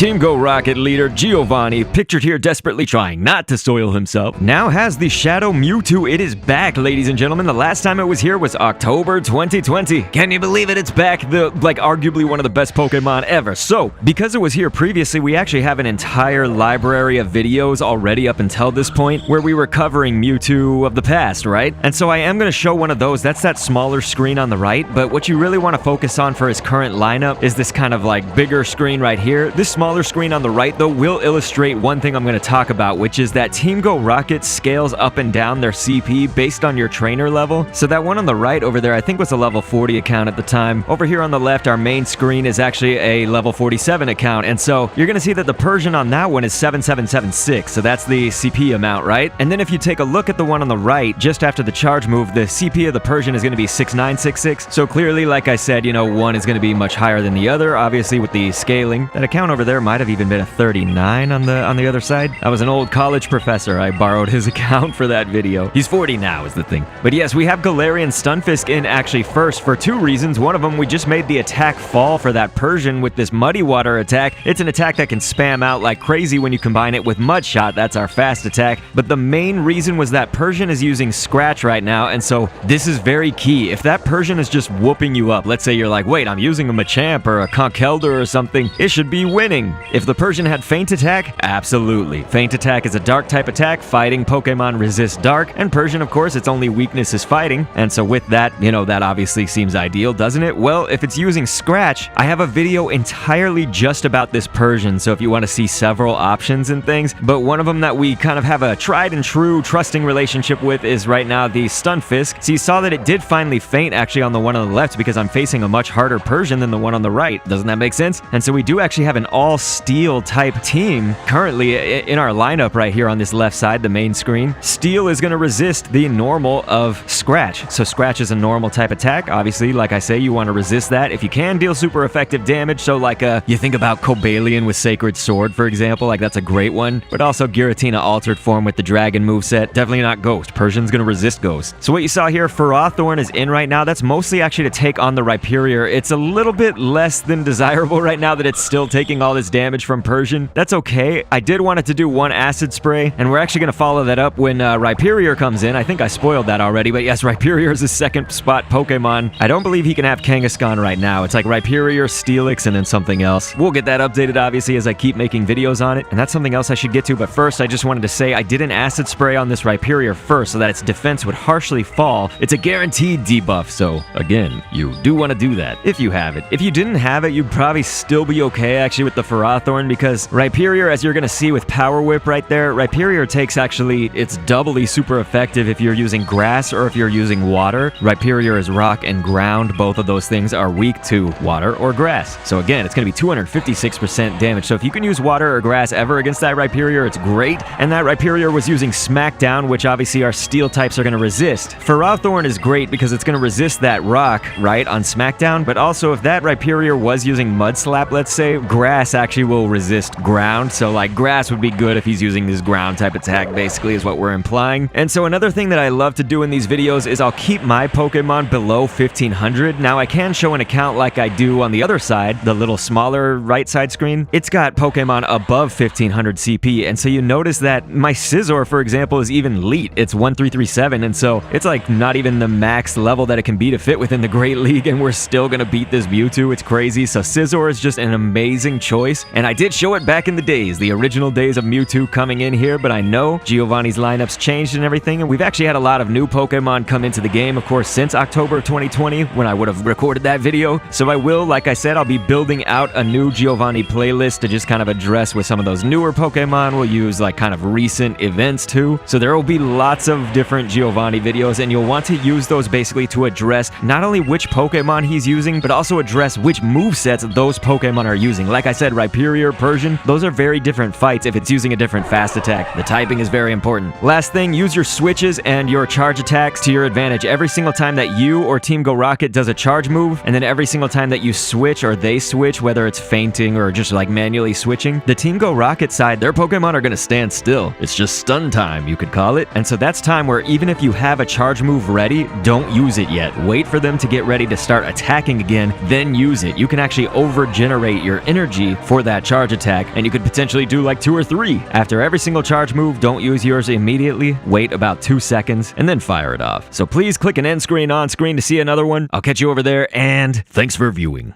Team Go Rocket leader Giovanni, pictured here desperately trying not to soil himself, now has the Shadow Mewtwo. It is back, ladies and gentlemen. The last time it was here was October 2020. Can you believe it? It's back. Arguably one of the best Pokemon ever. So, because it was here previously, we actually have an entire library of videos already up until this point where we were covering Mewtwo of the past, right? And so I am going to show one of those. That's that smaller screen on the right, but what you really want to focus on for his current lineup is this kind of like bigger screen right here. This smaller screen on the right, though, will illustrate one thing I'm going to talk about, which is that Team Go Rocket scales up and down their CP based on your trainer level. So that one on the right over there, I think was a level 40 account at the time. Over here on the left, our main screen is actually a level 47 account. And so you're going to see that the Persian on that one is 7776. So that's the CP amount, right? And then if you take a look at the one on the right, just after the charge move, the CP of the Persian is going to be 6966. So clearly, like I said, you know, one is going to be much higher than the other. Obviously, with the scaling, that account over there might have even been a 39 on the other side. I was an old college professor. I borrowed his account for that video. He's 40 now is the thing. But yes, we have Galarian Stunfisk in actually first for two reasons. One of them, we just made the attack fall for that Persian with this Muddy Water attack. It's an attack that can spam out like crazy when you combine it with Mud Shot. That's our fast attack. But the main reason was that Persian is using Scratch right now, and so this is very key. If that Persian is just whooping you up, let's say you're like, wait, I'm using a Machamp or a Conkeldurr or something, it should be winning. If the Persian had Feint Attack, absolutely. Feint Attack is a dark type attack. Fighting Pokemon resist dark, and Persian, of course, its only weakness is fighting. And so with that, you know, that obviously seems ideal, doesn't it? Well, if it's using Scratch, I have a video entirely just about this Persian, so if you want to see several options and things, but one of them that we kind of have a tried and true trusting relationship with is right now the Stunfisk. So you saw that it did finally faint actually on the one on the left because I'm facing a much harder Persian than the one on the right. Doesn't that make sense? And so we do actually have an all Steel type team currently in our lineup right here on this left side, the main screen. Steel is going to resist the normal of Scratch. So Scratch is a normal type attack. Obviously, like I say, you want to resist that. If you can, deal super effective damage. So like you think about Cobalion with Sacred Sword, for example, like that's a great one. But also Giratina Altered Form with the Dragon moveset. Definitely not Ghost. Persian's going to resist Ghost. So what you saw here, Ferrothorn is in right now. That's mostly actually to take on the Rhyperior. It's a little bit less than desirable right now that it's still taking all this damage from Persian. That's okay. I did want it to do one Acid Spray, and we're actually going to follow that up when Rhyperior comes in. I think I spoiled that already, but yes, Rhyperior is his second spot Pokemon. I don't believe he can have Kangaskhan right now. It's like Rhyperior, Steelix, and then something else. We'll get that updated, obviously, as I keep making videos on it, and that's something else I should get to, but first, I just wanted to say I did an Acid Spray on this Rhyperior first so that its defense would harshly fall. It's a guaranteed debuff, so again, you do want to do that if you have it. If you didn't have it, you'd probably still be okay, actually, with the Ferrothorn, because Rhyperior, as you're going to see with Power Whip right there, Rhyperior takes actually, it's doubly super effective if you're using grass or if you're using water. Rhyperior is rock and ground. Both of those things are weak to water or grass. So again, it's going to be 256% damage. So if you can use water or grass ever against that Rhyperior, it's great. And that Rhyperior was using Smackdown, which obviously our steel types are going to resist. Ferrothorn is great because it's going to resist that rock, right, on Smackdown. But also if that Rhyperior was using Mud Slap, let's say, grass actually will resist ground. So like grass would be good if he's using this ground type attack, basically is what we're implying. And so another thing that I love to do in these videos is I'll keep my Pokemon below 1500. Now I can show an account like I do on the other side, the little smaller right side screen. It's got Pokemon above 1500 CP. And so you notice that my Scizor, for example, is even elite. It's 1337. And so it's like not even the max level that it can be to fit within the Great League. And we're still going to beat this Mewtwo. It's crazy. So Scizor is just an amazing choice. And I did show it back in the days, the original days of Mewtwo coming in here, but I know Giovanni's lineups changed and everything, and we've actually had a lot of new Pokemon come into the game, of course, since October 2020, when I would have recorded that video. So I will, like I said, I'll be building out a new Giovanni playlist to just kind of address with some of those newer Pokemon. We'll use like kind of recent events too. So there will be lots of different Giovanni videos, and you'll want to use those basically to address not only which Pokemon he's using, but also address which movesets those Pokemon are using. Like I said, Rhyperior, Persian, those are very different fights if it's using a different fast attack. The typing is very important. Last thing, use your switches and your charge attacks to your advantage. Every single time that you or Team Go Rocket does a charge move, and then every single time that you switch or they switch, whether it's fainting or just like manually switching, the Team Go Rocket side, their Pokemon are going to stand still. It's just stun time, you could call it. And so that's time where even if you have a charge move ready, don't use it yet. Wait for them to get ready to start attacking again, then use it. You can actually over-generate your energy for that charge attack, and you could potentially do like 2 or 3. After every single charge move, don't use yours immediately, wait about 2 seconds, and then fire it off. So please click an end screen on screen to see another one. I'll catch you over there, and thanks for viewing.